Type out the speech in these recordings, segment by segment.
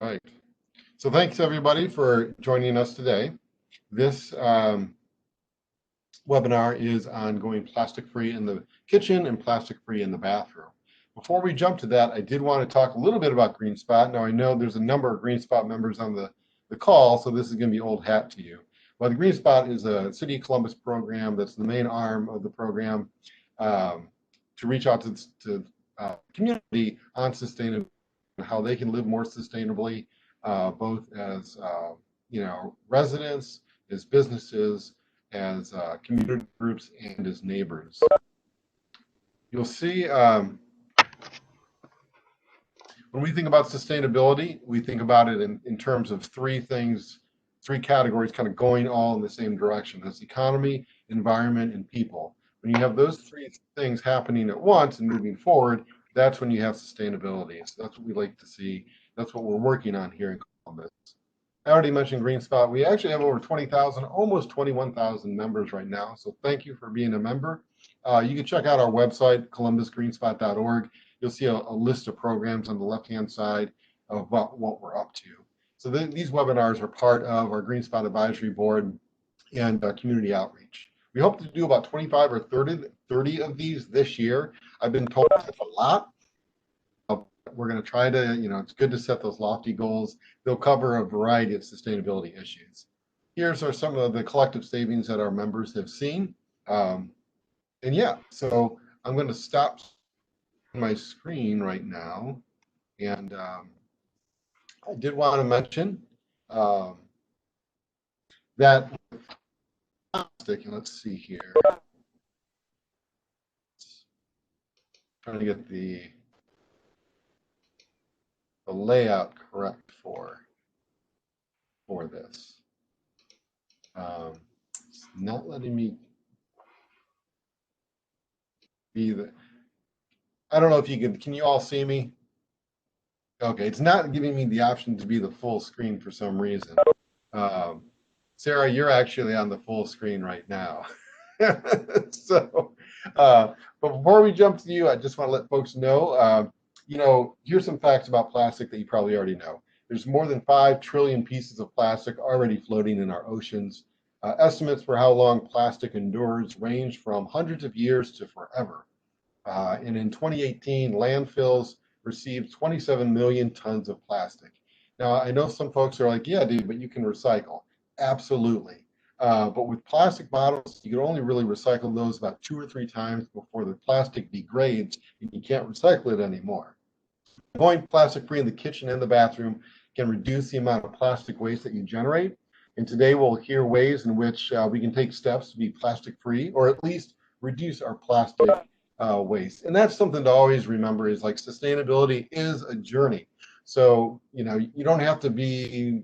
Right. So thanks everybody for joining us today. This webinar is on going plastic-free in the kitchen and plastic-free in the bathroom. Before we jump to that, I did want to talk a little bit about GreenSpot. Now I know there's a number of GreenSpot members on the call, so this is going to be old hat to you. But the GreenSpot is a City of Columbus program that's the main arm of the program to reach out to community on sustainability and how they can live more sustainably, both as residents, as businesses, as community groups, and as neighbors. You'll see when we think about sustainability, we think about it in terms of three things, three categories kind of going all in the same direction. That's economy, environment, and people. When you have those three things happening at once and moving forward, that's when you have sustainability. So that's what we like to see. That's what we're working on here in Columbus. I already mentioned GreenSpot. We actually have over 20,000, almost 21,000 members right now. So thank you for being a member. You can check out our website, columbusgreenspot.org. You'll see a list of programs on the left-hand side of what we're up to. So these webinars are part of our GreenSpot Advisory Board and community outreach. We hope to do about 25 or 30 of these this year. I've been told that's a lot. We're going to try to, it's good to set those lofty goals. They'll cover a variety of sustainability issues. Here's some of the collective savings that our members have seen. And yeah, so I'm going to stop my screen right now. And I did want to mention that plastic, and let's see here. Trying to get the layout correct for this. It's not letting me be the, I don't know if you can you all see me? Okay, it's not giving me the option to be the full screen for some reason. Sarah, you're actually on the full screen right now. So, but before we jump to you, I just want to let folks know, here's some facts about plastic that you probably already know. There's more than 5 trillion pieces of plastic already floating in our oceans. Estimates for how long plastic endures range from hundreds of years to forever. And in 2018, landfills received 27 million tons of plastic. Now, I know some folks are like, yeah, dude, but you can recycle. Absolutely. But with plastic bottles, you can only really recycle those about 2 or 3 times before the plastic degrades and you can't recycle it anymore. Going plastic free in the kitchen and the bathroom can reduce the amount of plastic waste that you generate. And today we'll hear ways in which we can take steps to be plastic free, or at least reduce our plastic waste. And that's something to always remember, is like sustainability is a journey. So, you don't have to be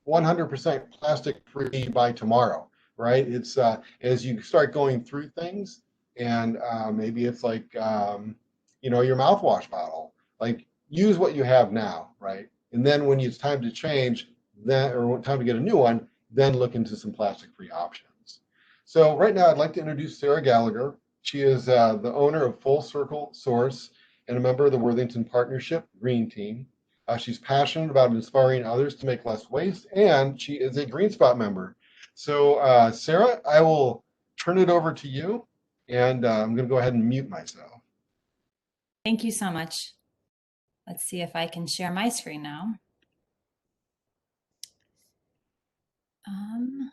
100% plastic free by tomorrow, right? It's as you start going through things, and maybe it's like, your mouthwash bottle, like use what you have now, right? And then when it's time to change, or time to get a new one, then look into some plastic free options. So right now I'd like to introduce Sara Gallagher. She is the owner of Full Circle Source and a member of the Worthington Partnership Green Team. She's passionate about inspiring others to make less waste, and she is a GreenSpot member. So Sara, I will turn it over to you, and I'm going to go ahead and mute myself. Thank you so much. Let's see if I can share my screen now. Can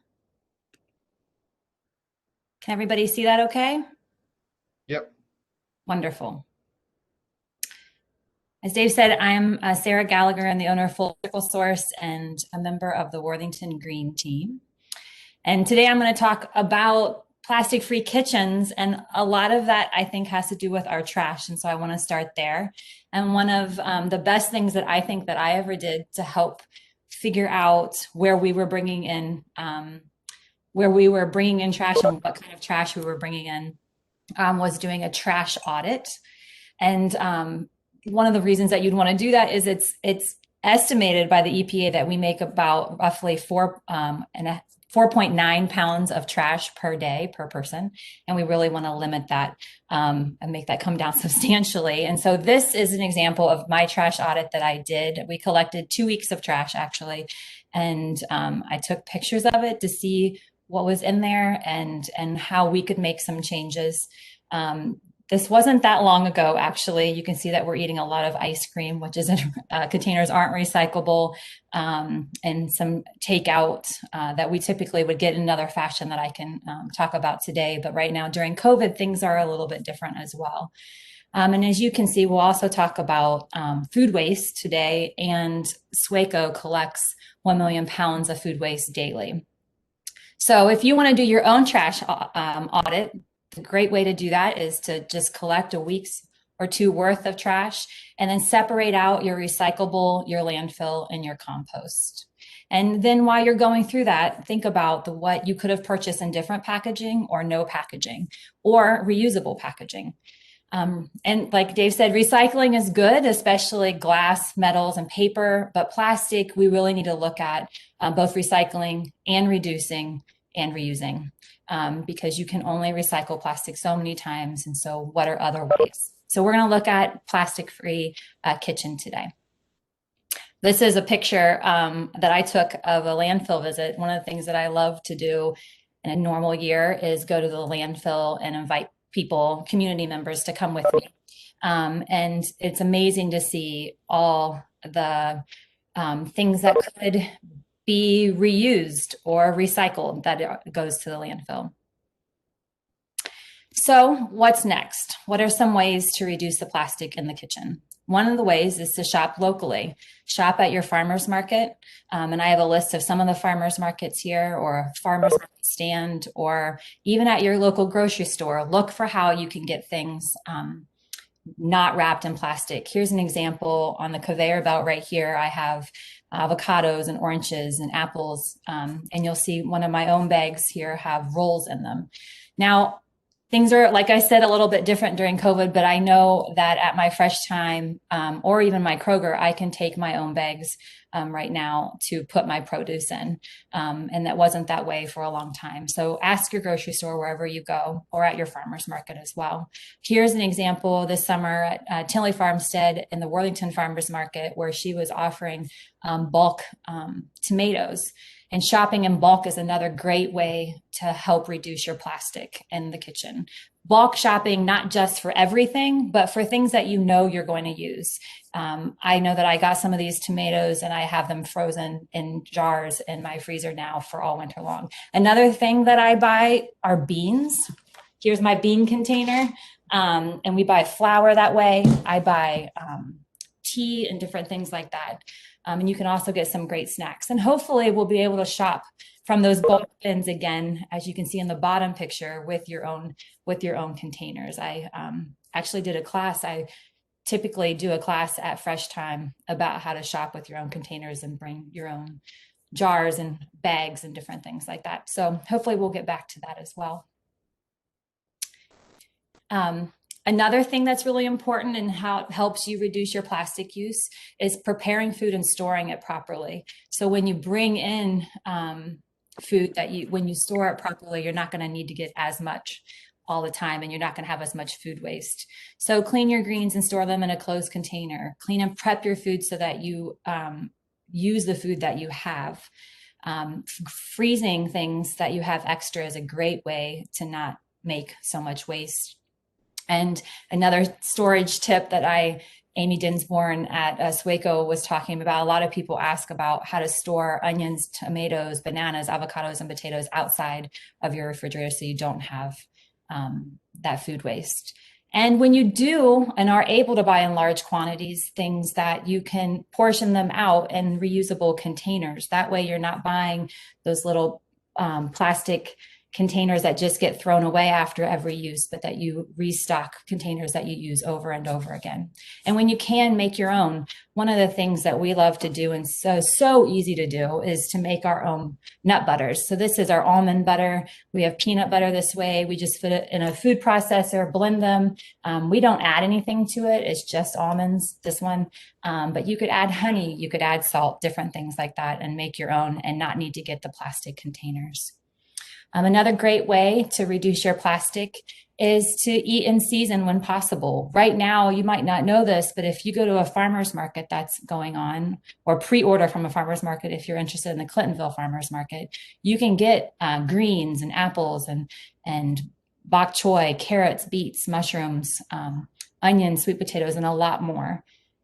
everybody see that okay? Yep. Wonderful. As Dave said, I'm Sara Gallagher. I'm the owner of Full Circle Source and a member of the Worthington Green Team. And today I'm going to talk about plastic-free kitchens, and a lot of that I think has to do with our trash, and so I want to start there. And one of the best things that I think that I ever did to help figure out where we were bringing in trash and what kind of trash we were bringing in was doing a trash audit. And one of the reasons that you'd want to do that is it's estimated by the EPA that we make about roughly 4 4.9 pounds of trash per day per person. And we really want to limit that and make that come down substantially. And so this is an example of my trash audit that I did. We collected 2 weeks of trash actually. And I took pictures of it to see what was in there and how we could make some changes. This wasn't that long ago, actually. You can see that we're eating a lot of ice cream, which is containers aren't recyclable, and some takeout that we typically would get in another fashion that I can talk about today. But right now, during COVID, things are a little bit different as well. And as you can see, we'll also talk about food waste today, and Sweco collects 1 million pounds of food waste daily. So if you want to do your own trash audit, a great way to do that is to just collect a week's or 2 worth of trash and then separate out your recyclable, your landfill, and your compost. And then while you're going through that, think about what you could have purchased in different packaging or no packaging or reusable packaging. And like Dave said, recycling is good, especially glass, metals, and paper, but plastic, we really need to look at both recycling and reducing and reusing. Because you can only recycle plastic so many times. And so what are other ways? So we're going to look at plastic-free kitchen today. This is a picture that I took of a landfill visit. One of the things that I love to do in a normal year is go to the landfill and invite people, community members, to come with me. And it's amazing to see all the things that could be reused or recycled that goes to the landfill. So what's next? What are some ways to reduce the plastic in the kitchen? One of the ways is to shop locally. Shop at your farmer's market. And I have a list of some of the farmer's markets here, or a farmer's market stand, or even at your local grocery store. Look for how you can get things not wrapped in plastic. Here's an example on the conveyor belt right here. I have avocados and oranges and apples. And you'll see one of my own bags here have rolls in them. Now, things are, like I said, a little bit different during COVID, but I know that at my Fresh Time or even my Kroger, I can take my own bags right now to put my produce in. And that wasn't that way for a long time. So ask your grocery store wherever you go, or at your farmer's market as well. Here's an example this summer at Tinley Farmstead in the Worthington Farmers Market, where she was offering bulk tomatoes. And shopping in bulk is another great way to help reduce your plastic in the kitchen. Bulk shopping, not just for everything, but for things that you know you're going to use. I know that I got some of these tomatoes and I have them frozen in jars in my freezer now for all winter long. Another thing that I buy are beans. Here's my bean container. And we buy flour that way. I buy tea and different things like that. And you can also get some great snacks. And hopefully we'll be able to shop from those bulk bins again, as you can see in the bottom picture, with your own containers. I actually did a class. I typically do a class at Fresh Time about how to shop with your own containers and bring your own jars and bags and different things like that. So hopefully we'll get back to that as well. Another thing that's really important and how it helps you reduce your plastic use is preparing food and storing it properly. So when you bring in food, when you store it properly, you're not going to need to get as much all the time, and you're not going to have as much food waste. So clean your greens and store them in a closed container. Clean and prep your food so that you use the food that you have. Freezing things that you have extra is a great way to not make so much waste. And another storage tip that Amy Dinsborn at Sweco was talking about, a lot of people ask about how to store onions, tomatoes, bananas, avocados, and potatoes outside of your refrigerator so you don't have that food waste. And when you do and are able to buy in large quantities, things that you can portion them out in reusable containers. That way you're not buying those little plastic containers that just get thrown away after every use, but that you restock containers that you use over and over again. And when you can, make your own. One of the things that we love to do, and so easy to do, is to make our own nut butters. So this is our almond butter. We have peanut butter this way. We just put it in a food processor, blend them. We don't add anything to it. It's just almonds, this one. But you could add honey, you could add salt, different things like that, and make your own and not need to get the plastic containers. Another great way to reduce your plastic is to eat in season when possible. Right now, you might not know this, but if you go to a farmer's market that's going on, or pre-order from a farmer's market, if you're interested in the Clintonville farmer's market, you can get greens and apples and bok choy, carrots, beets, mushrooms, onions, sweet potatoes, and a lot more.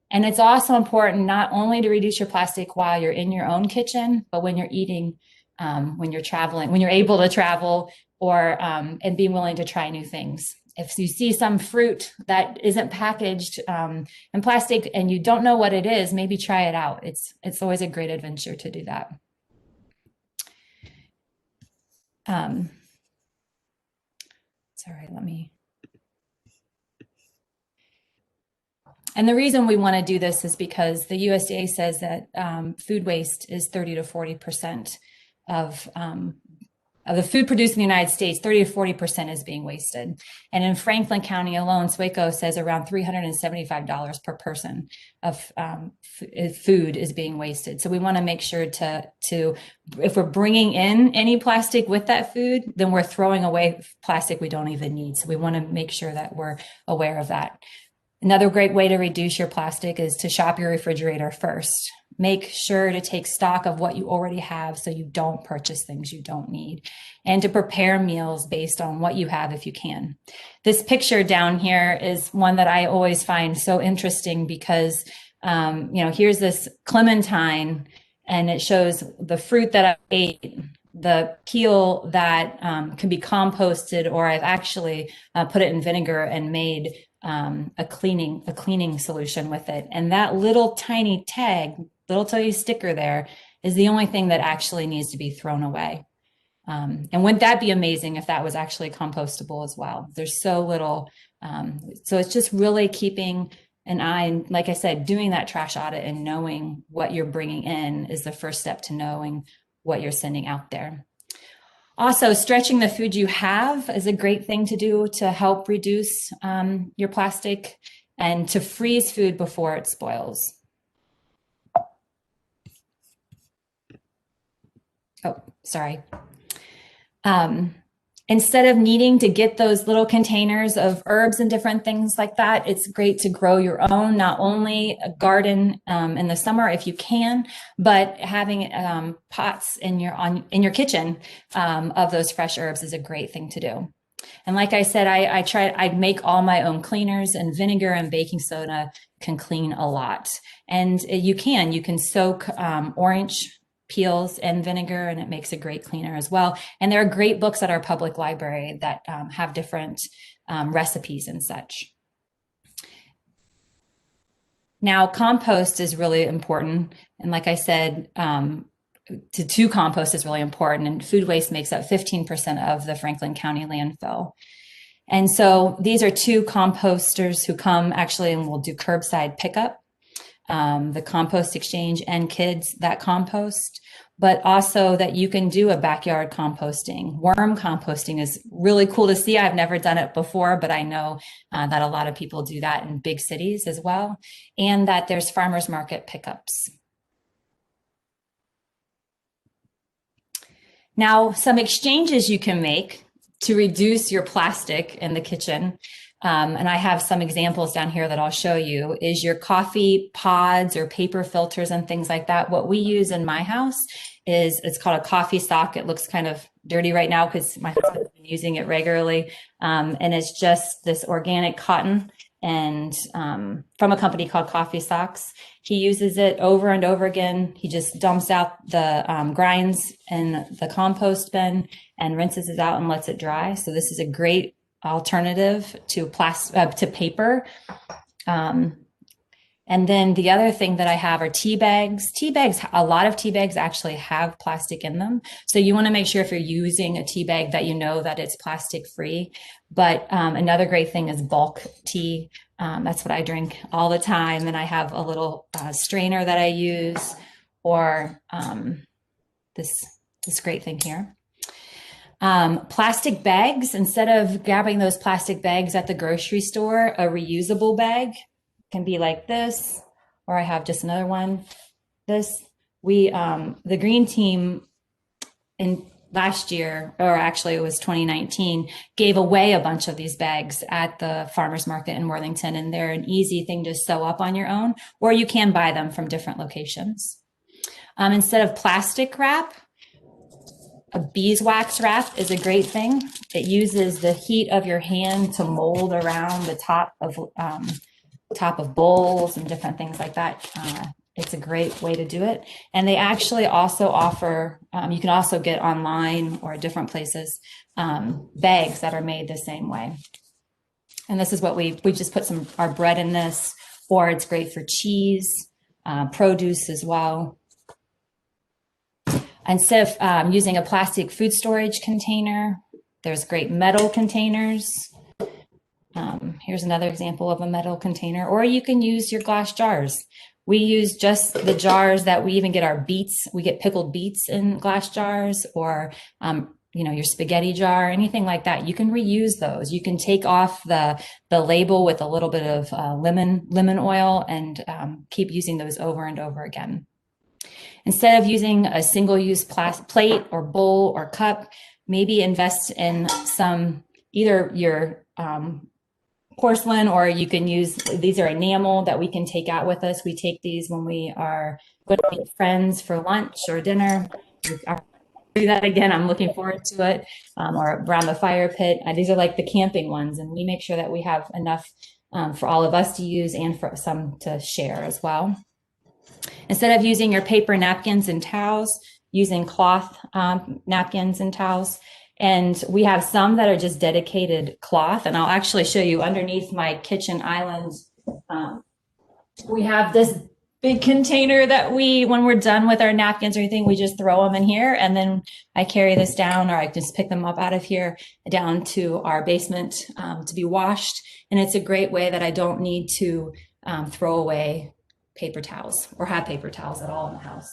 And it's also important not only to reduce your plastic while you're in your own kitchen, but when you're eating, when you're traveling, when you're able to travel, or and being willing to try new things. If you see some fruit that isn't packaged in plastic and you don't know what it is, maybe try it out. It's always a great adventure to do that. Sorry, let me. And the reason we want to do this is because the USDA says that food waste is 30 to 40% of the food produced in the United States. 30 to 40% is being wasted. And in Franklin County alone, SWACO says around $375 per person of food is being wasted. So we want to make sure to if we're bringing in any plastic with that food, then we're throwing away plastic we don't even need. So we want to make sure that we're aware of that. Another great way to reduce your plastic is to shop your refrigerator first. Make sure to take stock of what you already have so you don't purchase things you don't need, and to prepare meals based on what you have if you can. This picture down here is one that I always find so interesting because, here's this clementine and it shows the fruit that I ate, the peel that can be composted, or I've actually put it in vinegar and made a cleaning solution with it. And that little tiny tag, little tiny sticker there is the only thing that actually needs to be thrown away. And wouldn't that be amazing if that was actually compostable as well? There's so little. So it's just really keeping an eye, and like I said, doing that trash audit and knowing what you're bringing in is the first step to knowing what you're sending out there. Also, stretching the food you have is a great thing to do to help reduce your plastic, and to freeze food before it spoils. Oh, sorry. Instead of needing to get those little containers of herbs and different things like that, it's great to grow your own, not only a garden in the summer if you can, but having pots in your kitchen of those fresh herbs is a great thing to do. And like I said, I'd make all my own cleaners, and vinegar and baking soda can clean a lot. And you can soak orange peels and vinegar, and it makes a great cleaner as well. And there are great books at our public library that have different recipes and such. Now, compost is really important. And like I said, to compost is really important. And food waste makes up 15% of the Franklin County landfill. And so these are two composters who come actually and will do curbside pickup. The compost exchange and kids that compost, but also that you can do a backyard composting. Worm composting is really cool to see. I've never done it before, but I know that a lot of people do that in big cities as well, and that there's farmers market pickups. Now, some exchanges you can make to reduce your plastic in the kitchen. And I have some examples down here that I'll show you, is your coffee pods or paper filters and things like that. What we use in my house is, it's called a coffee sock. It looks kind of dirty right now because my husband's been using it regularly. And it's just this organic cotton, and from a company called Coffee Socks. He uses it over and over again. He just dumps out the grinds in the compost bin and rinses it out and lets it dry. So this is a great alternative to paper. And And then the other thing that I have are tea bags. Tea bags, a lot of tea bags actually have plastic in them. So you want to make sure if you're using a tea bag that you know that it's plastic free. But another great thing is bulk tea. That's what I drink all the time. And I have a little strainer that I use, or this great thing here. Plastic bags, instead of grabbing those plastic bags at the grocery store, a reusable bag can be like this, or I have just another one. This, the green team in last year, or actually it was 2019, gave away a bunch of these bags at the farmers market in Worthington, and they're an easy thing to sew up on your own, or you can buy them from different locations. Instead of plastic wrap, a beeswax wrap is a great thing. It uses the heat of your hand to mold around the top of bowls and different things like that. It's a great way to do it. And they actually also offer, you can also get online or different places, bags that are made the same way. And this is what we just put our bread in this, or it's great for cheese, produce as well. Instead of using a plastic food storage container, there's great metal containers. Here's another example of a metal container, or you can use your glass jars. We use just the jars that we even get our beets. We get pickled beets in glass jars, or your spaghetti jar, anything like that. You can reuse those. You can take off the label with a little bit of lemon oil and keep using those over and over again. Instead of using a single-use plate or bowl or cup, maybe invest in some, either your porcelain, or you can use, these are enamel that we can take out with us. We take these when we are going to meet friends for lunch or dinner. I'll do that again. I'm looking forward to it. Or around the fire pit. These are like the camping ones, and we make sure that we have enough for all of us to use and for some to share as well. Instead of using your paper napkins and towels, using cloth napkins and towels. And we have some that are just dedicated cloth. And I'll actually show you underneath my kitchen island. We have this big container that when we're done with our napkins or anything, we just throw them in here. And then I carry this down, or I just pick them up out of here down to our basement to be washed. And it's a great way that I don't need to throw away paper towels or have paper towels at all in the house.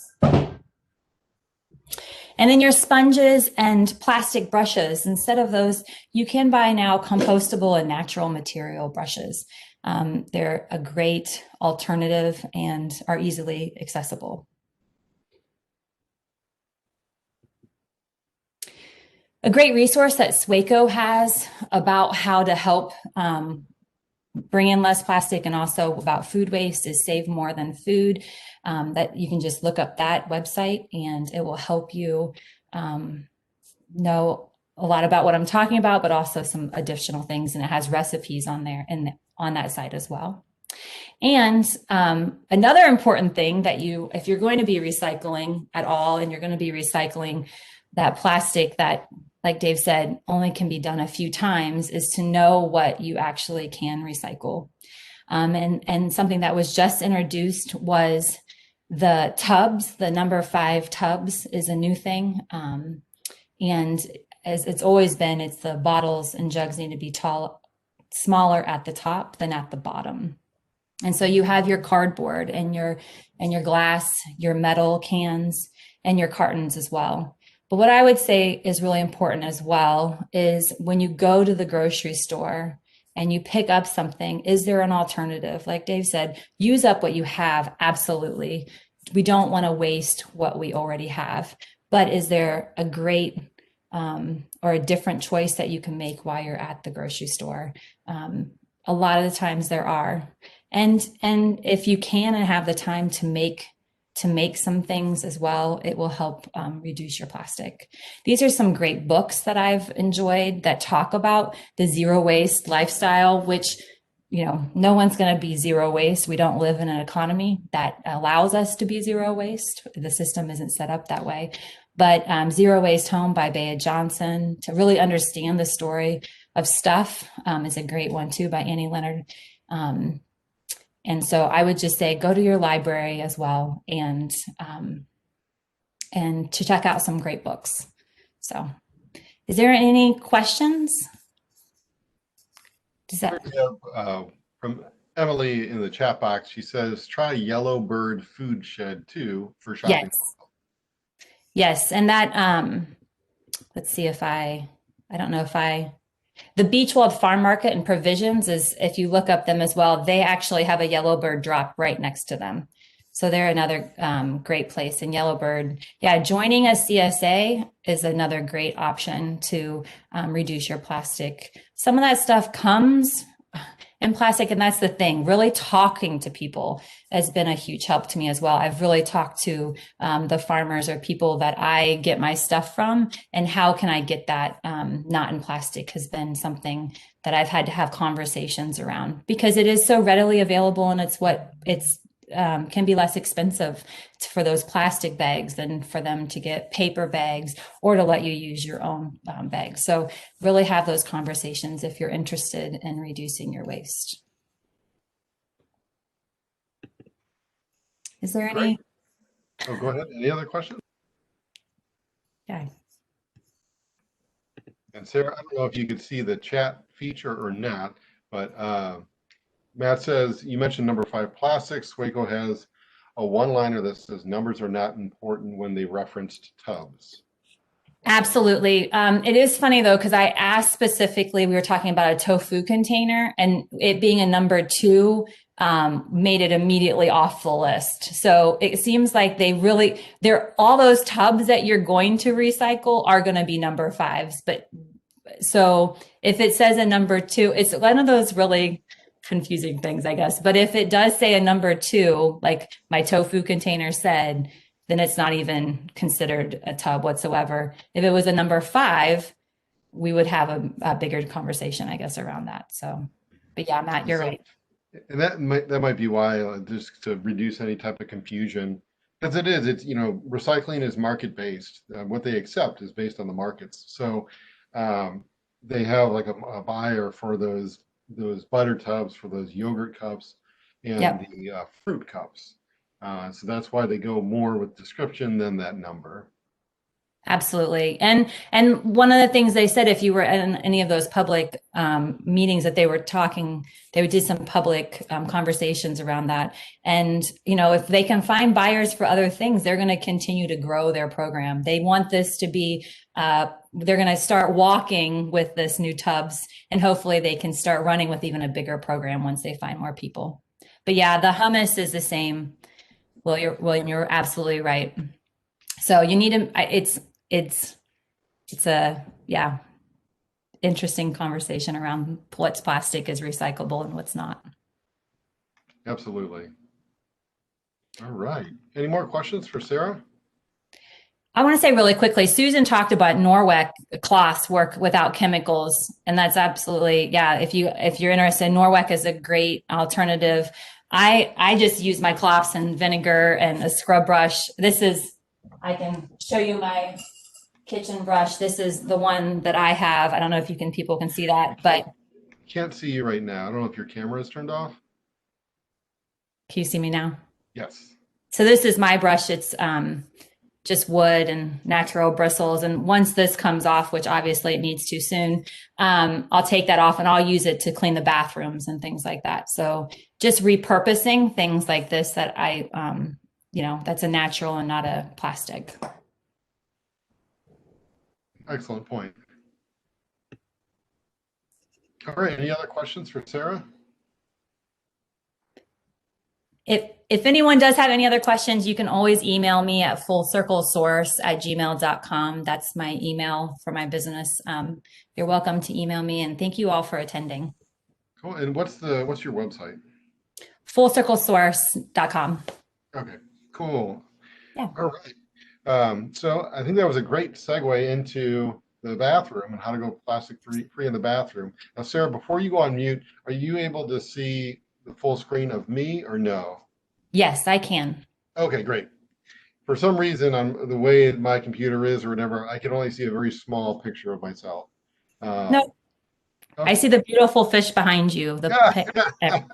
And then your sponges and plastic brushes, instead of those, you can buy now compostable and natural material brushes. They're a great alternative and are easily accessible. A great resource that SWACO has about how to help bring in less plastic, and also about food waste, is Save More Than Food. That you can just look up that website, and it will help you know a lot about what I'm talking about, but also some additional things. And it has recipes on there and on that site as well. And another important thing that if you're going to be recycling at all, and you're going to be recycling that plastic that, like Dave said, only can be done a few times, is to know what you actually can recycle. And something that was just introduced was the tubs. The number 5 tubs is a new thing. And as it's always been, it's the bottles and jugs need to be smaller at the top than at the bottom. And so you have your cardboard and your glass, your metal cans, and your cartons as well. But what I would say is really important as well is when you go to the grocery store and you pick up something, is there an alternative? Like Dave said, use up what you have. Absolutely. We don't want to waste what we already have, but is there a great or a different choice that you can make while you're at the grocery store? A lot of the times there are. And if you can and have the time to make some things as well, it will help reduce your plastic. These are some great books that I've enjoyed that talk about the zero waste lifestyle, which, no one's going to be zero waste. We don't live in an economy that allows us to be zero waste. The system isn't set up that way. But Zero Waste Home by Bea Johnson, to really understand the story of stuff, is a great one too, by Annie Leonard. And so I would just say go to your library as well and to check out some great books. So, is there any questions? Does that? We have, from Emily in the chat box, she says, try Yellow Bird Food Shed too for shopping. Yes. Yes. And that, let's see if I don't know if the Beachwold Farm Market and Provisions is, if you look up them as well, they actually have a Yellowbird drop right next to them. So they're another great place. And Yellowbird, yeah, joining a CSA is another great option to reduce your plastic. Some of that stuff comes in plastic, and that's the thing. Really talking to people has been a huge help to me as well. I've really talked to the farmers or people that I get my stuff from, and how can I get that not in plastic has been something that I've had to have conversations around, because it is so readily available, and it's can be less expensive for those plastic bags than for them to get paper bags or to let you use your own bags. So really have those conversations if you're interested in reducing your waste. Is there any? Great. Oh, go ahead. Any other questions? Yeah. And Sarah, I don't know if you could see the chat feature or not, but Matt says, you mentioned number 5 plastics. Waco has a one-liner that says numbers are not important when they referenced tubs. Absolutely. It is funny though, because I asked specifically, we were talking about a tofu container, and it being a number 2 made it immediately off the list. So it seems like all those tubs that you're going to recycle are going to be number 5s. But so if it says a number 2, it's one of those really confusing things, I guess. But if it does say a number 2, like my tofu container said, then it's not even considered a tub whatsoever. If it was a number 5, we would have a bigger conversation, I guess, around that. So, but yeah, Matt, you're right. And that might be why, just to reduce any type of confusion, because it's recycling is market based. What they accept is based on the markets. So they have like a buyer for those butter tubs, for those yogurt cups, and Yep. the fruit cups. So that's why they go more with description than that number. Absolutely. And one of the things they said, if you were in any of those public meetings that they were talking, they did some public conversations around that. And, if they can find buyers for other things, they're going to continue to grow their program. They want this to be, they're going to start walking with this new tubs, and hopefully they can start running with even a bigger program once they find more people. But yeah, the hummus is the same. Well, you're absolutely right. So you need to, it's a, interesting conversation around what's plastic is recyclable and what's not. Absolutely. All right. Any more questions for Sarah? I want to say really quickly, Susan talked about Norwex cloths work without chemicals, and that's absolutely, if you're interested, Norwex is a great alternative. I just use my cloths and vinegar and a scrub brush. I can show you my kitchen brush. This is the one that I have. I don't know if people can see that, but can't see you right now. I don't know if your camera is turned off. Can you see me now? Yes. So this is my brush. It's just wood and natural bristles. And once this comes off, which obviously it needs to soon, I'll take that off and I'll use it to clean the bathrooms and things like that. So just repurposing things like this that that's a natural and not a plastic. Excellent point. All right. Any other questions for Sarah? If anyone does have any other questions, you can always email me at fullcirclesource@gmail.com. That's my email for my business. You're welcome to email me, and thank you all for attending. Cool. And what's your website? fullcirclesource.com. Okay, cool. Yeah. All right. So I think that was a great segue into the bathroom and how to go plastic free in the bathroom. Now, Sarah, before you go on mute, are you able to see the full screen of me or no? Yes, I can. Okay, great. For some reason, on the way my computer is or whatever, I can only see a very small picture of myself. No. I see the beautiful fish behind you. Yeah.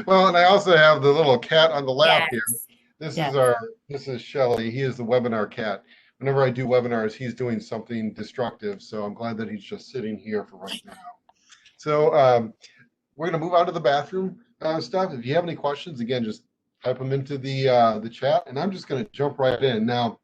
Well, and I also have the little cat on the lap here. Yes. This is Yes. this is Shelly. He is the webinar cat. Whenever I do webinars, he's doing something destructive. So I'm glad that he's just sitting here for right now. So we're going to move on to the bathroom stuff. If you have any questions, again, just type them into the chat, and I'm just going to jump right in. Now,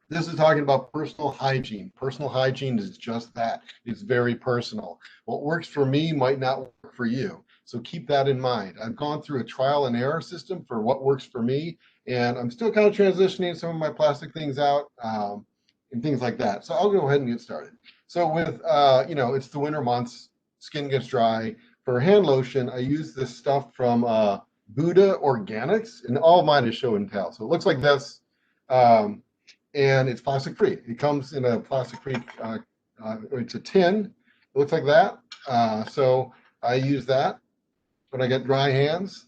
this is talking about personal hygiene. Personal hygiene is just that. It's very personal. What works for me might not work for you. So keep that in mind. I've gone through a trial and error system for what works for me, and I'm still kind of transitioning some of my plastic things out and things like that. So I'll go ahead and get started. So with, it's the winter months, skin gets dry. For hand lotion, I use this stuff from Buddha Organics, and all of mine is show and tell. So it looks like this. And it's plastic free. It comes in a plastic free, it's a tin. It looks like that. So I use that when I get dry hands.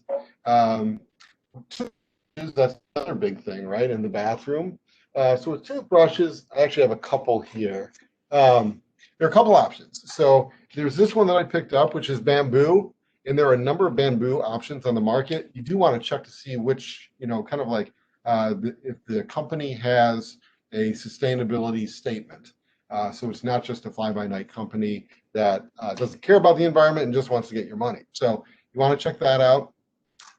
That's another big thing, right, in the bathroom. So with toothbrushes, I actually have a couple here. There are a couple options. So there's this one that I picked up, which is bamboo, and there are a number of bamboo options on the market. You do want to check to see which, kind of like if the company has a sustainability statement. So it's not just a fly-by-night company that doesn't care about the environment and just wants to get your money. So you want to check that out.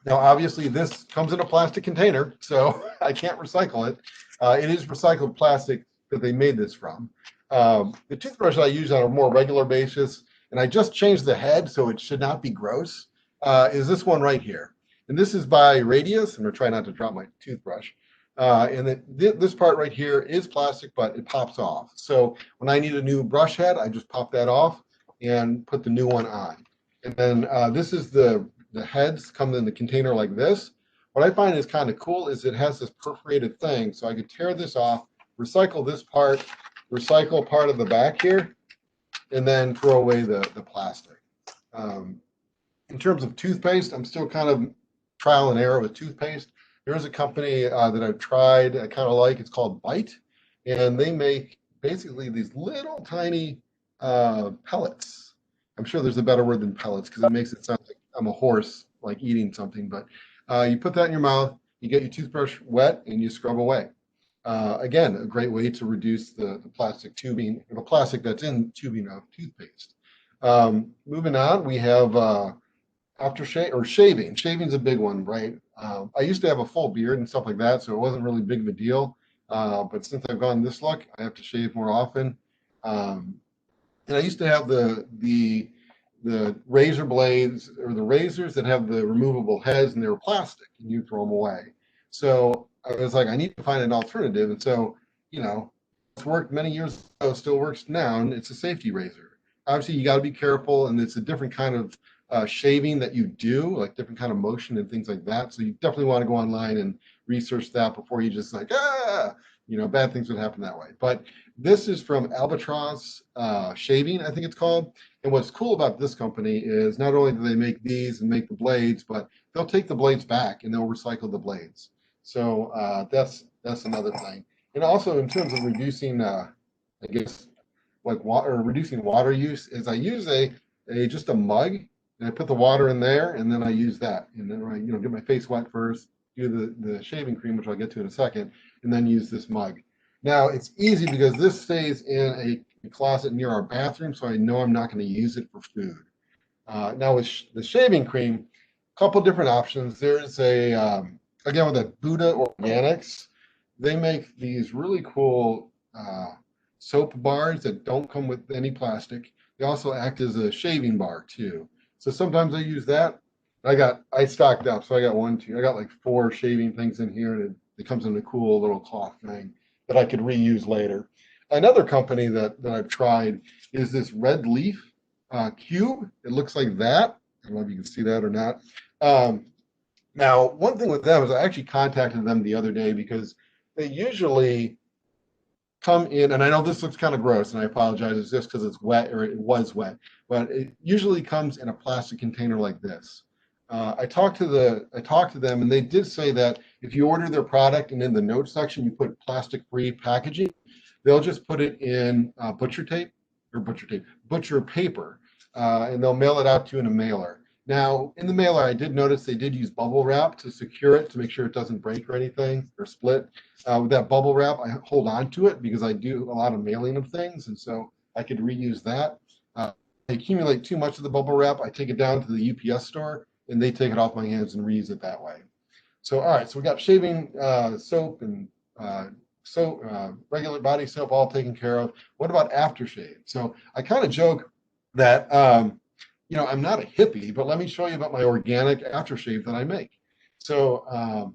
Now, obviously, this comes in a plastic container, so I can't recycle it. It is recycled plastic that they made this from. The toothbrush I use on a more regular basis, and I just changed the head so it should not be gross, is this one right here. And this is by Radius. I'm going to try not to drop my toothbrush. And this part right here is plastic, but it pops off. So when I need a new brush head, I just pop that off and put the new one on. And then this is the heads come in the container like this. What I find is kind of cool is it has this perforated thing. So I could tear this off, recycle this part, recycle part of the back here, and then throw away the plastic. In terms of toothpaste, I'm still kind of trial and error with toothpaste. There's a company that I've tried, I kind of like, it's called Bite, and they make basically these little tiny pellets. I'm sure there's a better word than pellets because it makes it sound like I'm a horse, like eating something, but you put that in your mouth, you get your toothbrush wet, and you scrub away. Again, a great way to reduce the plastic tubing, the plastic that's in tubing of toothpaste. Moving on, we have aftershave or shaving. Shaving's a big one, right? I used to have a full beard and stuff like that, so it wasn't really big of a deal. But since I've gone this look, I have to shave more often. And I used to have the razor blades or the razors that have the removable heads, and they were plastic, and you throw them away. So I was like, I need to find an alternative. And so, it's worked many years ago, still works now, and it's a safety razor. Obviously, you got to be careful, and it's a different kind of shaving that you do, like different kind of motion and things like that. So you definitely want to go online and research that before you just like, bad things would happen that way. But this is from Albatross Shaving, I think it's called. And what's cool about this company is not only do they make these and make the blades, but they'll take the blades back and they'll recycle the blades. So that's another thing. And also in terms of reducing, reducing water use, is I use just a mug, and I put the water in there, and then I use that, and then I get my face wet first, do the shaving cream, which I'll get to in a second, and then use this mug. Now it's easy because this stays in a closet near our bathroom, so I know I'm not going to use it for food. Now with the shaving cream, a couple different options. There's again with the Buddha Organics, they make these really cool soap bars that don't come with any plastic. They also act as a shaving bar too. So sometimes I use that. I stocked up, so I got I got like 4 shaving things in here, and it comes in a cool little cloth thing that I could reuse later. Another company that I've tried is this red leaf cube. It looks like that. I don't know if you can see that or not. Now, one thing with them is I actually contacted them the other day because they usually come in, and I know this looks kind of gross, and I apologize, it's just because it's wet, or it was wet, but it usually comes in a plastic container like this. I talked to them, and they did say that if you order their product and in the notes section you put plastic-free packaging, they'll just put it in butcher paper. and they'll mail it out to you in a mailer. Now, in the mailer, I did notice they did use bubble wrap to secure it to make sure it doesn't break or anything or split. With that bubble wrap, I hold on to it because I do a lot of mailing of things, and so I could reuse that. I accumulate too much of the bubble wrap, I take it down to the UPS store, and they take it off my hands and reuse it that way. So, all right, so we got shaving soap and regular body soap all taken care of. What about aftershave? So I kind of joke that I'm not a hippie, but let me show you about my organic aftershave that I make. So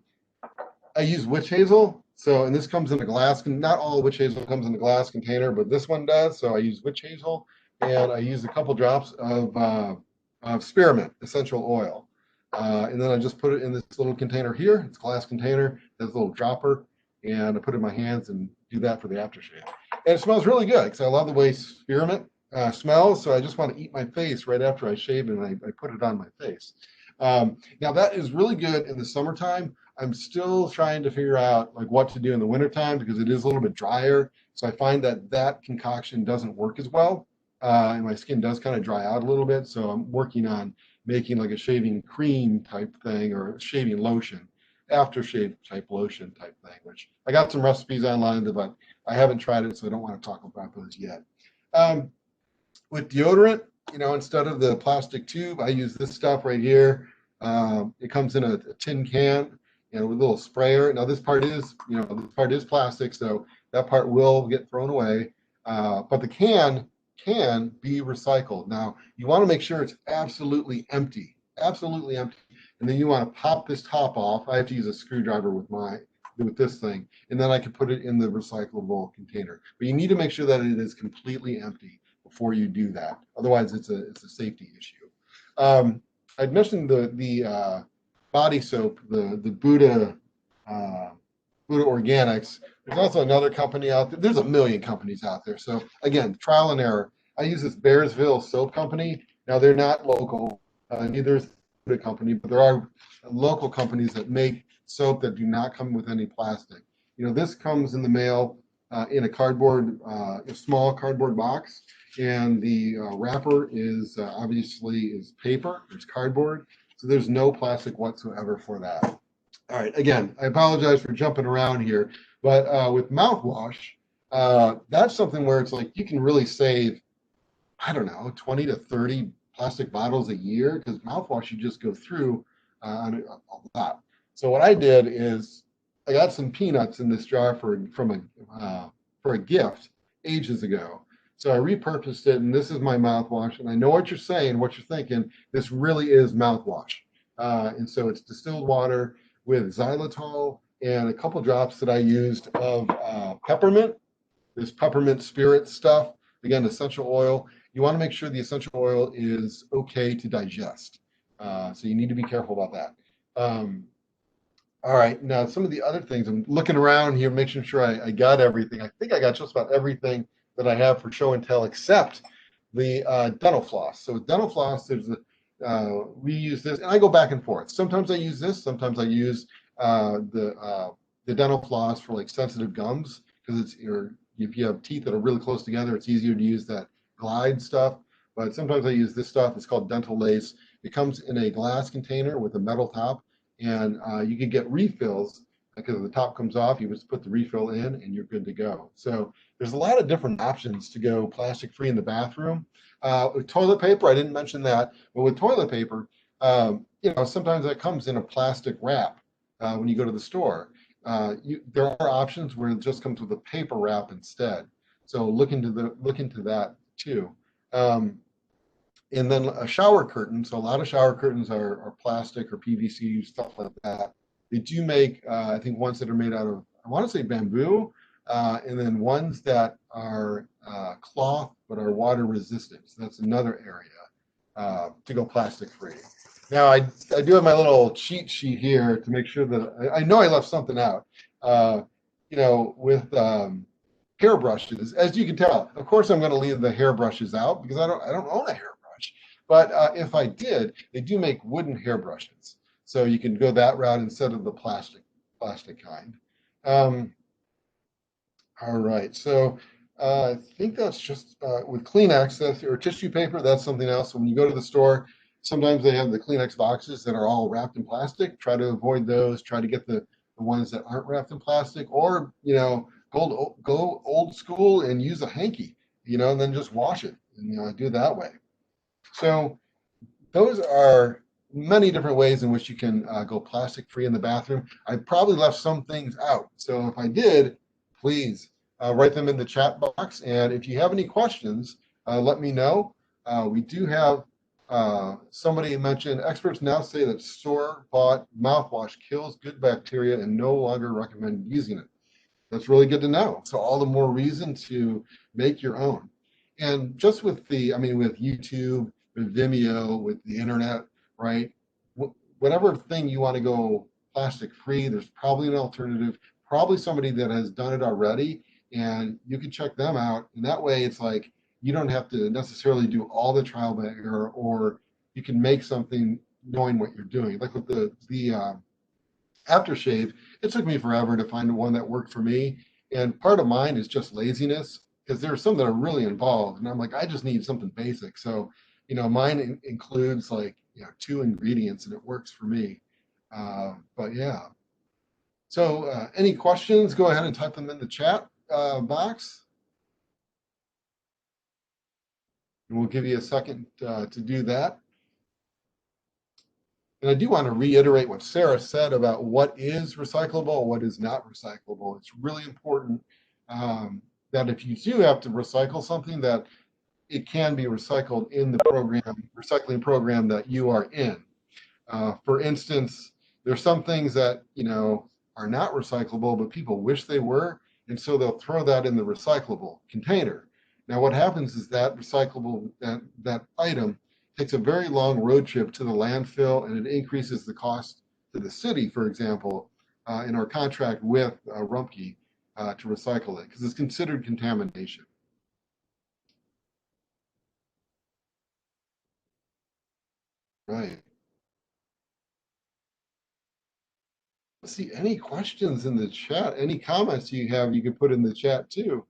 I use witch hazel. So, and this comes in a glass, not all witch hazel comes in a glass container, but this one does. So I use witch hazel, and I use a couple drops of spearmint essential oil. And then I just put it in this little container here. It's a glass container, has a little dropper, and I put it in my hands and do that for the aftershave. And it smells really good because I love the way spearmint smells. So I just want to eat my face right after I shave, and I put it on my face. Now that is really good in the summertime. I'm still trying to figure out like what to do in the wintertime because it is a little bit drier. So I find that concoction doesn't work as well. And my skin does kind of dry out a little bit. So I'm working on making like a shaving cream type thing or a shaving lotion, aftershave type lotion type thing, which I got some recipes online, but I haven't tried it, so I don't want to talk about those yet. With deodorant, instead of the plastic tube, I use this stuff right here. It comes in a tin can, with a little sprayer. Now this part is plastic, so that part will get thrown away. But the can be recycled. Now you want to make sure it's absolutely empty, and then you want to pop this top off. I have to use a screwdriver with this thing, and then I can put it in the recyclable container. But you need to make sure that it is completely empty before you do that. Otherwise, it's a safety issue. I'd mentioned the body soap, the Buddha Organics. There's also another company out there. There's a million companies out there. So again, trial and error. I use this Bearsville soap company. Now they're not local, neither is the company, but there are local companies that make soap that do not come with any plastic. This comes in the mail in a small cardboard box, and the wrapper is obviously paper. There's cardboard, so there's no plastic whatsoever for that. All right, again, I apologize for jumping around here, but with mouthwash, that's something where it's like you can really save, I don't know, 20 to 30 plastic bottles a year, because mouthwash you just go through on a lot. So what I did is I got some peanuts in this jar for a gift ages ago. So I repurposed it, and this is my mouthwash. And I know what you're saying, what you're thinking. This really is mouthwash. And so it's distilled water with xylitol and a couple drops that I used of peppermint, this peppermint spirit stuff. Again, essential oil. You want to make sure the essential oil is okay to digest. So you need to be careful about that. All right, now some of the other things, I'm looking around here, making sure I got everything. I think I got just about everything that I have for show and tell except the dental floss. So with dental floss, we use this, and I go back and forth. Sometimes I use this, sometimes I use the dental floss for like sensitive gums, because if you have teeth that are really close together, it's easier to use that glide stuff. But sometimes I use this stuff. It's called dental lace. It comes in a glass container with a metal top, and you can get refills because the top comes off. You just put the refill in, and you're good to go. So there's a lot of different options to go plastic free in the bathroom. With toilet paper, I didn't mention that, but with toilet paper, sometimes that comes in a plastic wrap when you go to the store. There are options where it just comes with a paper wrap instead. So look into that too. And then a shower curtain. So a lot of shower curtains are plastic or PVC, stuff like that. They do make, I think, ones that are made out of, I want to say bamboo, and then ones that are cloth but are water resistant. So that's another area to go plastic free. Now I do have my little cheat sheet here to make sure that I know I left something out. With hair brushes, as you can tell, of course I'm going to leave the hair brushes out because I don't own a hairbrush. But if I did, they do make wooden hair brushes, so you can go that route instead of the plastic kind. All right, so I think that's just with Kleenex or tissue paper. That's something else. When you go to the store, sometimes they have the Kleenex boxes that are all wrapped in plastic. Try to avoid those. Try to get the ones that aren't wrapped in plastic, or go old school and use a hanky, and then just wash it and do it that way. So those are many different ways in which you can go plastic free in the bathroom. I probably left some things out. So if I did, please write them in the chat box. And if you have any questions, let me know. We do have somebody mentioned experts now say that store-bought mouthwash kills good bacteria and no longer recommend using it. That's really good to know. So all the more reason to make your own. And just with with YouTube, with Vimeo, with the internet, right? Whatever thing you want to go plastic free, there's probably an alternative, probably somebody that has done it already, and you can check them out. And that way it's like you don't have to necessarily do all the trial by error, or you can make something knowing what you're doing. Like with the aftershave, it took me forever to find one that worked for me. And part of mine is just laziness because there are some that are really involved. And I'm like, I just need something basic. So, mine includes like, 2 ingredients and it works for me. But yeah. So any questions, go ahead and type them in the chat box. And we'll give you a second to do that. And I do want to reiterate what Sara said about what is recyclable and what is not recyclable. It's really important that if you do have to recycle something, that it can be recycled in the recycling program that you are in. For instance, there's some things that, are not recyclable, but people wish they were, and so they'll throw that in the recyclable container. Now, what happens is that that item takes a very long road trip to the landfill, and it increases the cost to the city, for example, in our contract with Rumpke to recycle it, because it's considered contamination. Right. Let's see, any questions in the chat? Any comments you have, you can put in the chat too.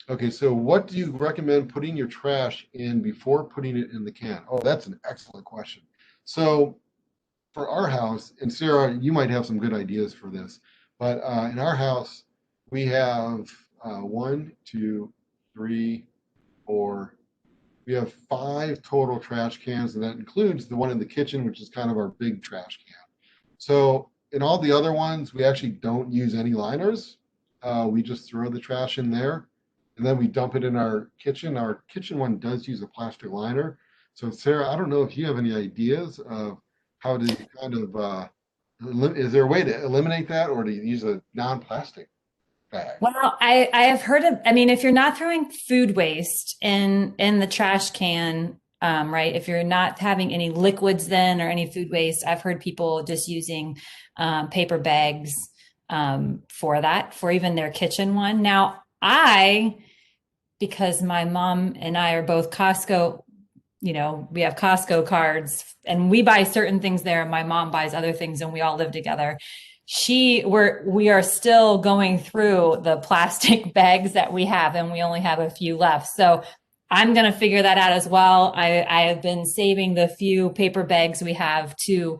Okay, so what do you recommend putting your trash in before putting it in the can? Oh, that's an excellent question. So for our house, and Sara, you might have some good ideas for this, but in our house, we have 1, 2, 3, 4. We have 5 total trash cans, and that includes the one in the kitchen, which is kind of our big trash can. So in all the other ones, we actually don't use any liners. We just throw the trash in there, and then we dump it in our kitchen. Our kitchen one does use a plastic liner. So Sara, I don't know if you have any ideas of how to kind of, is there a way to eliminate that, or to use a non-plastic bag? Well, I have heard of, I mean, if you're not throwing food waste in the trash can, right? If you're not having any liquids then or any food waste, I've heard people just using paper bags for that, for even their kitchen one. Now, because my mom and I are both Costco, we have Costco cards and we buy certain things there. My mom buys other things and we all live together. We are still going through the plastic bags that we have, and we only have a few left. So I'm going to figure that out as well. I have been saving the few paper bags we have to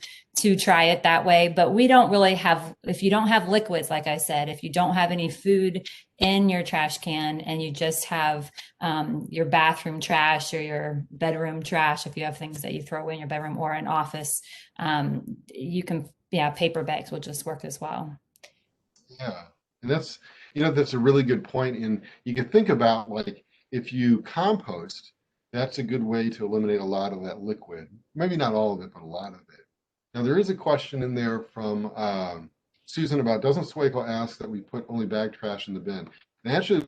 try it that way, but we don't really have, if you don't have liquids, like I said, if you don't have any food in your trash can and you just have your bathroom trash or your bedroom trash, if you have things that you throw in your bedroom or an office, you can, paper bags will just work as well. Yeah, and that's a really good point. And you can think about, like, if you compost, that's a good way to eliminate a lot of that liquid. Maybe not all of it, but a lot of it. Now, there is a question in there from Susan about, doesn't Swaco ask that we put only bag trash in the bin? And actually,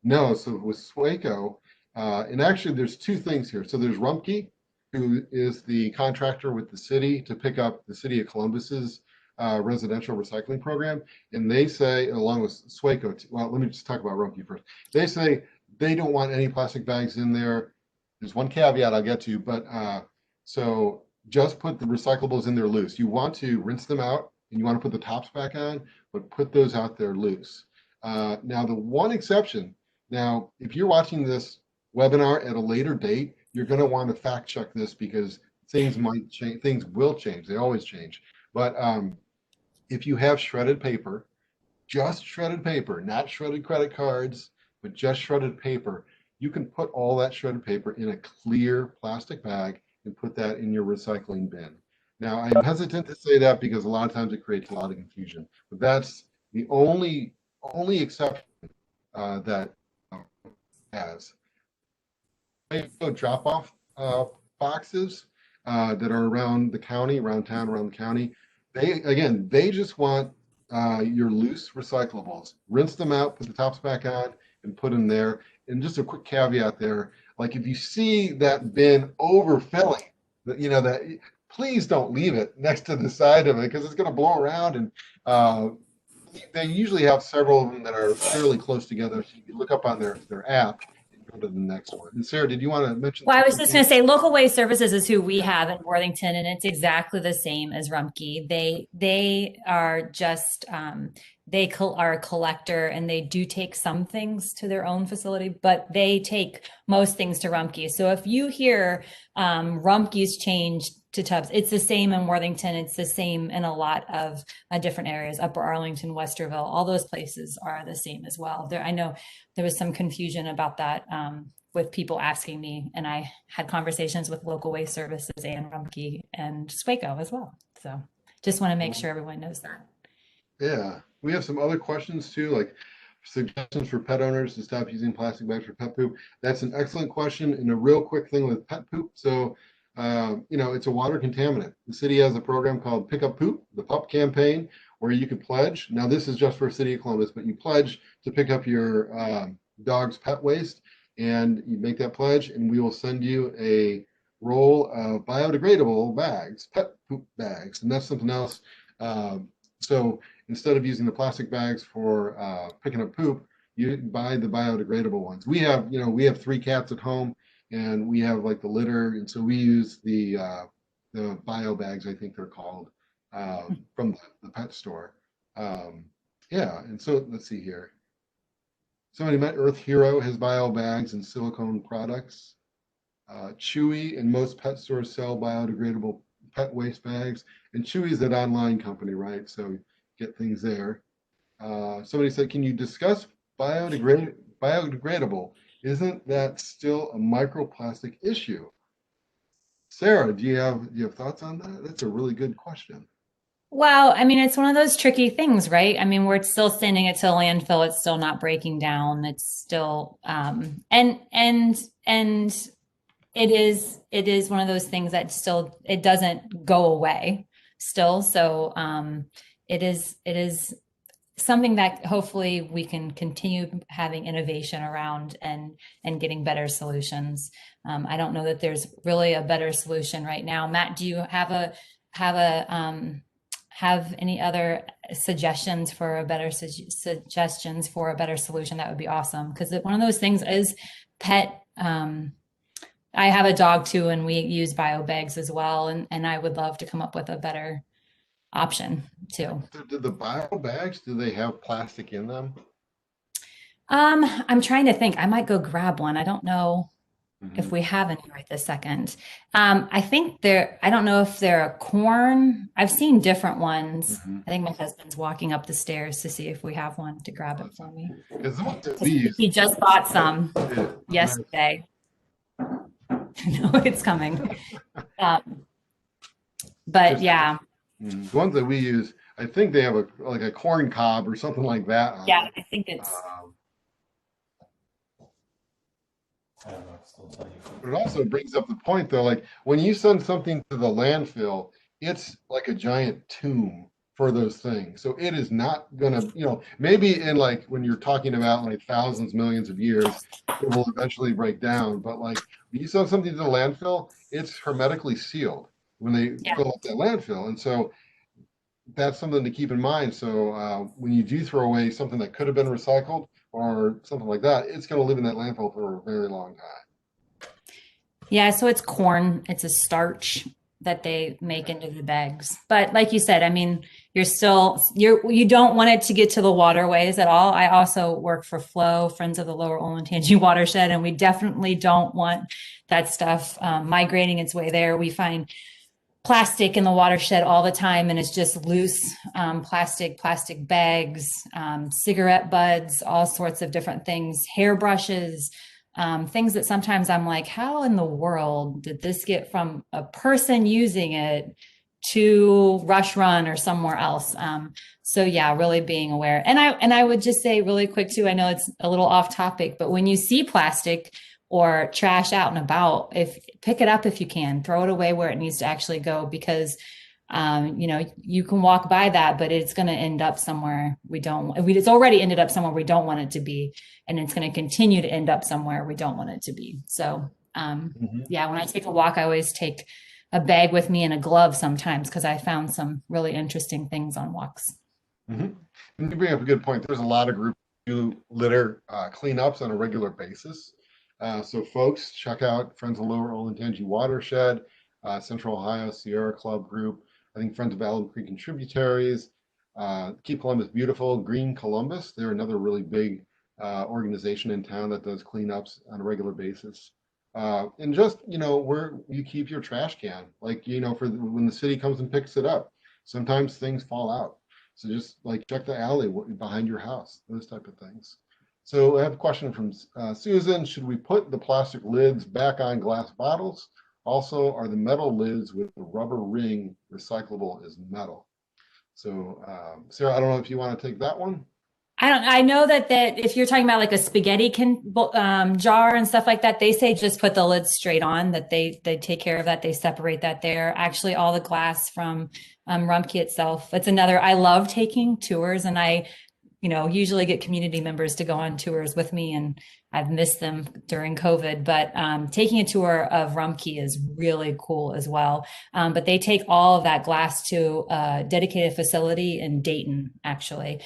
no. So with Swaco, and actually there's 2 things here. So there's Rumpke, who is the contractor with the city to pick up the city of Columbus's residential recycling program. And they say, along with Swaco, well, let me just talk about Rumpke first. They say they don't want any plastic bags in there. There's one caveat I'll get to, but so just put the recyclables in there loose. You want to rinse them out and you want to put the tops back on, but put those out there loose. Now, the one exception, now, if you're watching this webinar at a later date, you're going to want to fact check this because things might change, things will change, they always change. But if you have shredded paper, just shredded paper, not shredded credit cards, but just shredded paper, you can put all that shredded paper in a clear plastic bag and put that in your recycling bin. Now, I'm hesitant to say that because a lot of times it creates a lot of confusion, but that's the only exception that has. Drop-off boxes that are around the county, around town, around the county. They just want your loose recyclables. Rinse them out, put the tops back on, and put them there. And just a quick caveat there, like if you see that bin overfilling, that please don't leave it next to the side of it because it's going to blow around. And they usually have several of them that are fairly close together. So you can look up on their app and go to the next one. And Sarah, did you want to mention? Well, I was just going to say Local Waste Services is who we have in Worthington, and it's exactly the same as Rumpke. They are just they are a collector, and they do take some things to their own facility, but they take most things to Rumpke. So if you hear Rumpke's changed to tubs, it's the same in Worthington. It's the same in a lot of different areas, Upper Arlington, Westerville, all those places are the same as well. I know there was some confusion about that with people asking me, and I had conversations with Local Waste Services and Rumpke and Swaco as well. So just want to make sure everyone knows that. Yeah, we have some other questions too, like suggestions for pet owners to stop using plastic bags for pet poop. That's an excellent question, and a real quick thing with pet poop. So, it's a water contaminant. The city has a program called Pick Up Poop, the PUP campaign, where you can pledge. Now, this is just for City of Columbus, but you pledge to pick up your dog's pet waste, and you make that pledge, and we will send you a roll of biodegradable bags, pet poop bags, and that's something else. So instead of using the plastic bags for picking up poop, you buy the biodegradable ones. We have 3 cats at home, and we have like the litter, and so we use the bio bags, I think they're called, from the pet store. And so let's see here. Somebody met Earth Hero has bio bags and silicone products. Chewy and most pet stores sell biodegradable pet waste bags, and Chewy is an online company, right? So get things there. Somebody said, can you discuss biodegradable? Isn't that still a microplastic issue? Sarah, do you have thoughts on that? That's a really good question. Well, I mean, it's one of those tricky things, right? I mean, we're still sending it to a landfill. It's still not breaking down. It's still, and it is one of those things that still, it doesn't go away still. So, it is something that hopefully we can continue having innovation around and getting better solutions. I don't know that there's really a better solution right now. Matt, do you have any other suggestions for a better suggestions for a better solution? That would be awesome, because one of those things is pet. I have a dog too, and we use bio bags as well, and I would love to come up with a better option too. So do the bio bags, do they have plastic in them? I'm trying to think. I might go grab one. I don't know if we have any right this second. I think I don't know if they're a corn. I've seen different ones. I think my husband's walking up the stairs to see if we have one to grab it for me. He just bought some yesterday. No, it's coming. But yeah. The ones that we use, I think they have a corn cob or something like that. Yeah, I think it's. But it also brings up the point, though, like when you send something to the landfill, it's like a giant tomb for those things. So it is not gonna, maybe in like when you're talking about like thousands, millions of years, it will eventually break down. But like when you send something to the landfill, it's hermetically sealed when they fill up that landfill. And so that's something to keep in mind. So when you do throw away something that could have been recycled or something like that, it's going to live in that landfill for a very long time. Yeah, so it's corn. It's a starch that they make into the bags. But like you said, I mean, you don't want it to get to the waterways at all. I also work for Flow, Friends of the Lower Olentangy Watershed, and we definitely don't want that stuff migrating its way there. We find plastic in the watershed all the time, and it's just loose plastic bags, cigarette butts, all sorts of different things, hairbrushes, things that sometimes I'm like, how in the world did this get from a person using it to Rush Run or somewhere else? So yeah, really being aware. And I would just say really quick too, I know it's a little off topic, but when you see plastic or trash out and about, if pick it up if you can, throw it away where it needs to actually go, because you can walk by that, but it's going to end up somewhere it's already ended up somewhere we don't want it to be, and it's going to continue to end up somewhere we don't want it to be. So yeah, when I take a walk, I always take a bag with me and a glove sometimes, because I found some really interesting things on walks. And you bring up a good point. There's a lot of groups who do litter cleanups on a regular basis. So folks, check out Friends of Lower Olentangy Watershed, Central Ohio Sierra Club Group, I think Friends of Allen Creek and Tributaries, Keep Columbus Beautiful, Green Columbus. They're another really big organization in town that does cleanups on a regular basis. And just, where you keep your trash can, like, for when the city comes and picks it up, sometimes things fall out. So just like check the alley behind your house, those type of things. So I have a question from Susan. Should we put the plastic lids back on glass bottles? Also, are the metal lids with the rubber ring recyclable as metal? So Sarah, I don't know if you want to take that one. I know that if you're talking about like a spaghetti jar and stuff like that, they say just put the lid straight on, that they take care of that. They separate that there. Actually, all the glass from Rumpke itself. It's another, I love taking tours, and I usually get community members to go on tours with me, and I've missed them during COVID, but taking a tour of Rumpke is really cool as well. But they take all of that glass to a dedicated facility in Dayton, actually.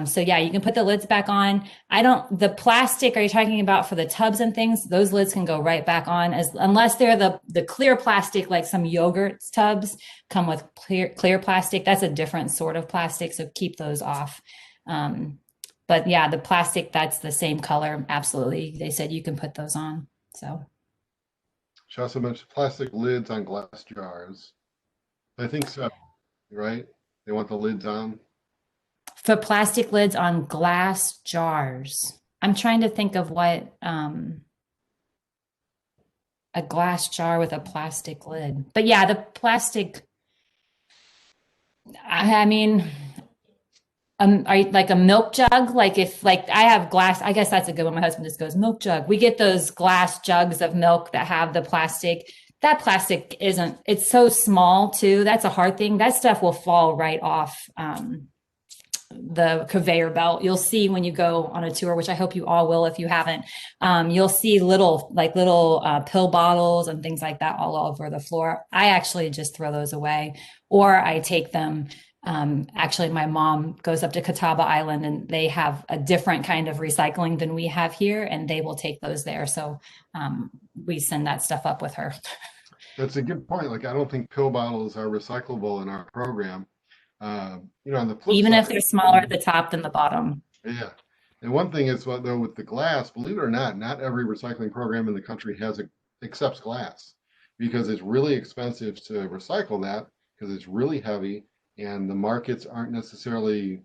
So yeah, you can put the lids back on. The plastic, are you talking about for the tubs and things? Those lids can go right back on, unless they're the clear plastic, like some yogurt tubs come with clear plastic. That's a different sort of plastic, so keep those off. But yeah, the plastic that's the same color, absolutely. They said you can put those on. So She also mentioned plastic lids on glass jars. I think so, right? They want the lids on. for plastic lids on glass jars, I'm trying to think of what a glass jar with a plastic lid. But yeah, the plastic, I mean, are you like a milk jug? Like if like I have glass, I guess that's a good one. My husband just goes, milk jug. We get those glass jugs of milk that have the plastic. That plastic it's so small too. That's a hard thing. That stuff will fall right off the conveyor belt. You'll see when you go on a tour, which I hope you all will if you haven't. You'll see little pill bottles and things like that all over the floor. I actually just throw those away, or I take them. Actually, my mom goes up to Catawba Island, and they have a different kind of recycling than we have here, and they will take those there. So we send that stuff up with her. That's a good point. Like, I don't think pill bottles are recyclable in our program. On the flip Even side, if they're smaller at the top than the bottom. yeah. And one thing is, though, with the glass, believe it or not every recycling program in the country accepts glass, because it's really expensive to recycle that, because it's really heavy, and the markets aren't necessarily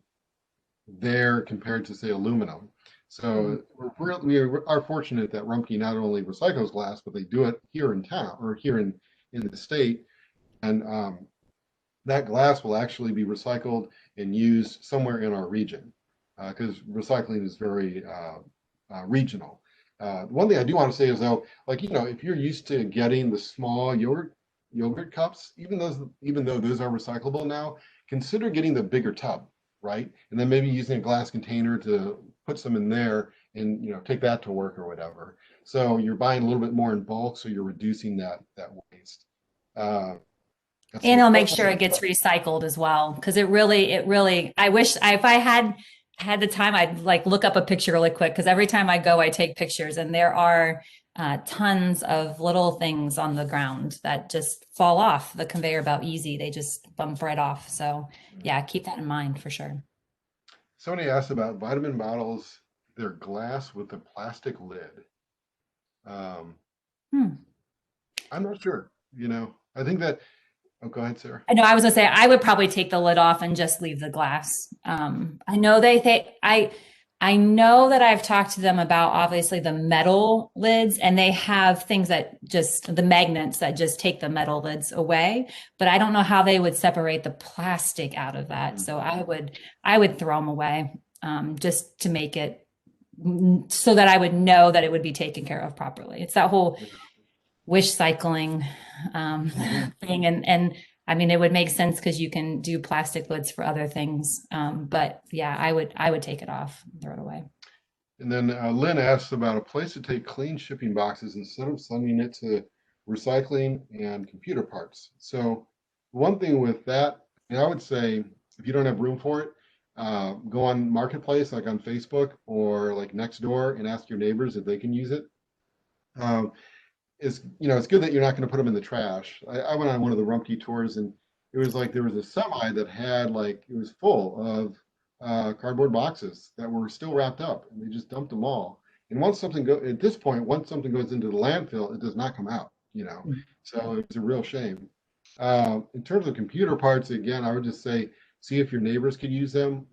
there compared to, say, aluminum. So we are fortunate that Rumpke not only recycles glass, but they do it here in town, or here in the state. And that glass will actually be recycled and used somewhere in our region, because recycling is very regional. One thing I do want to say is, though, if you're used to getting the small yogurt cups, even though those are recyclable now, consider getting the bigger tub, right? And then maybe using a glass container to put some in there, and take that to work or whatever. So you're buying a little bit more in bulk, so you're reducing that waste. And it'll make sure it gets recycled as well, because it really, I wish if I had the time, I'd like look up a picture really quick, because every time I go, I take pictures, and there are tons of little things on the ground that just fall off the conveyor belt easy. They just bump right off. So yeah, keep that in mind for sure. Somebody asked about vitamin bottles. They're glass with a plastic lid. I'm not sure. I think that. Oh, go ahead, Sarah. I know I was gonna say I would probably take the lid off and just leave the glass. I know I know that I've talked to them about obviously the metal lids, and they have things that just the magnets that just take the metal lids away. But I don't know how they would separate the plastic out of that. So I would throw them away, just to make it so that I would know that it would be taken care of properly. It's that whole wish cycling thing, and I mean it would make sense because you can do plastic lids for other things, but yeah, I would take it off, throw it away. And then Lynn asks about a place to take clean shipping boxes instead of sending it to recycling and computer parts. So one thing with that, and I would say if you don't have room for it, go on Marketplace, like on Facebook or like Nextdoor, and ask your neighbors if they can use it. It's good that you're not going to put them in the trash. I went on one of the Rumpke tours, and it was like there was a semi that had it was full of cardboard boxes that were still wrapped up, and they just dumped them all. And once something goes into the landfill, it does not come out. So it's a real shame. In terms of computer parts, again, I would just say see if your neighbors could use them.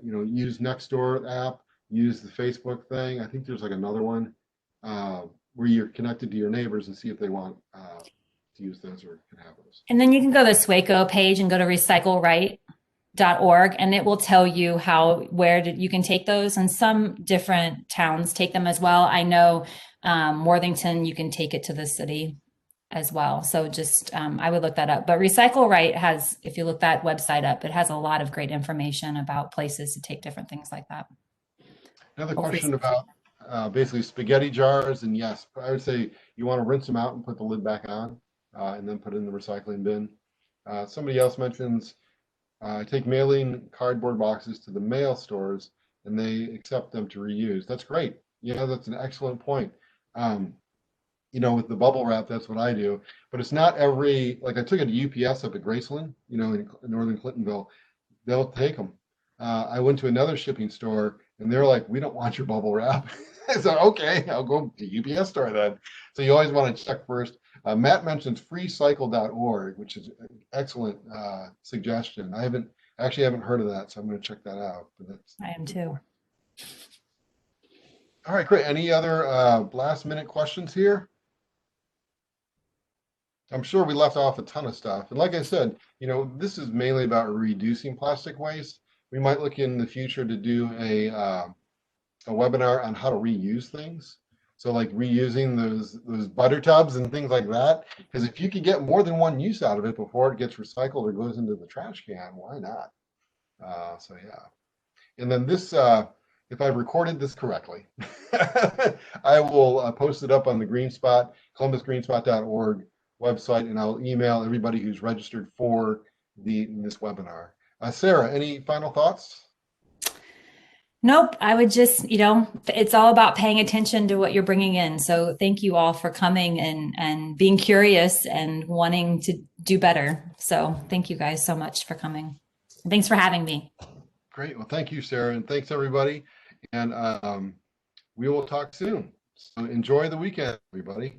Use Nextdoor app, use the Facebook thing. I think there's like another one. Where you're connected to your neighbors and see if they want to use those or can have those. And then you can go to the Swaco page and go to recycleright.org, and it will tell you where you can take those. And some different towns take them as well. I know Worthington, you can take it to the city as well. So just I would look that up. But Recycle Right has, if you look that website up, it has a lot of great information about places to take different things like that. Another question about basically spaghetti jars, and yes, I would say you want to rinse them out and put the lid back on, and then put it in the recycling bin. Somebody else mentions take mailing cardboard boxes to the mail stores, and they accept them to reuse. That's great. That's an excellent point. With the bubble wrap, that's what I do. But it's not like I took it to UPS up at Graceland, in northern Clintonville. They'll take them. I went to another shipping store, and they're like, we don't want your bubble wrap. So, okay, I'll go to UPS store then. So you always want to check first. Matt mentions freecycle.org, which is an excellent suggestion. I haven't heard of that, so I'm going to check that out. But I am too. All right, great. Any other last minute questions here? I'm sure we left off a ton of stuff. And like I said, this is mainly about reducing plastic waste. We might look in the future to do a webinar on how to reuse things. So like reusing those butter tubs and things like that. Because if you can get more than one use out of it before it gets recycled or goes into the trash can, why not? So yeah. And then this, if I've recorded this correctly, I will post it up on the GreenSpot, columbusgreenspot.org website, and I'll email everybody who's registered for this webinar. Sarah, any final thoughts? Nope. I would just, it's all about paying attention to what you're bringing in. So thank you all for coming and being curious and wanting to do better. So thank you guys so much for coming. And thanks for having me. Great. Well, thank you, Sarah. And thanks, everybody. And we will talk soon. So enjoy the weekend, everybody.